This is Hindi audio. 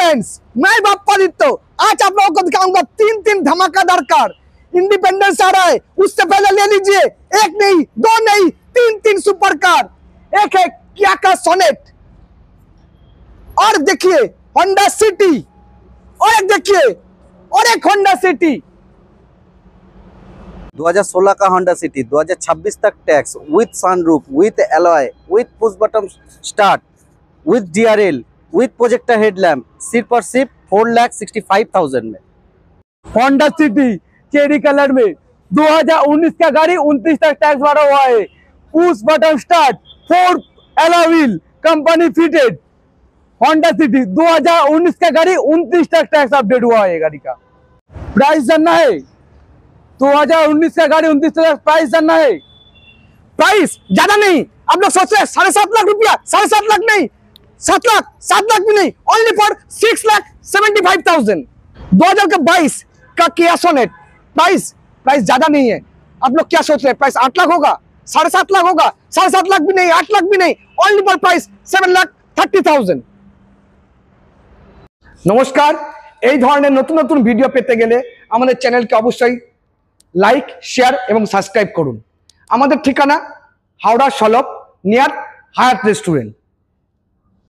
फ्रेंड्स, मैं बाप्पा दित्तो आज आप लोगों को दिखाऊंगा तीन धमाकेदार कार। इंडिपेंडेंस आ रहा है, उससे पहले ले लीजिए एक नहीं, दो नहीं, तीन सुपर कार। एक है किया का सोनेट, और देखिए होंडा सिटी, और एक देखिए और एक होंडा सिटी। 2016 का होंडा सिटी 2026 तक tax with sunroof with alloy with push button start with DRL with projector headlamp सिर्फ और सिर्फ 4,65,000 में। होंडा सिटी चेरी कलर में 2019 का गाड़ी 29 तक टैक्स भरा हुआ है। Push button start, 4 alloy wheel, company fitted. Honda city 2019 का गाड़ी 29 तक टैक्स अपडेट हुआ है। गाड़ी का प्राइस जानना है, 2019 का गाड़ी 29 तक प्राइस जानना है। प्राइस ज्यादा नहीं, आप लोग सोच रहे 7.5 लाख रुपया, 7.5 लाख नहीं, 7 लाख भी नहीं, ओनली फॉर 6,75,000। 2022 का किया सोनेट। प्राइस ज्यादा नहीं है। आप लोग क्या सोच रहे हैं, प्राइस 8 लाख होगा, 7.5 लाख होगा, 7.5 लाख भी नहीं, 8 लाख भी नहीं, ओनली फॉर प्राइस 7,30,000। নমস্কার, এই ধরনের নতুন নতুন ভিডিও পেতে গেলে আমাদের চ্যানেলকে অবশ্যই লাইক, শেয়ার এবং সাবস্ক্রাইব করুন। আমাদের ঠিকানা হাওড়া সলপ নিয়ার হায়াত রেস্টুরেন্ট।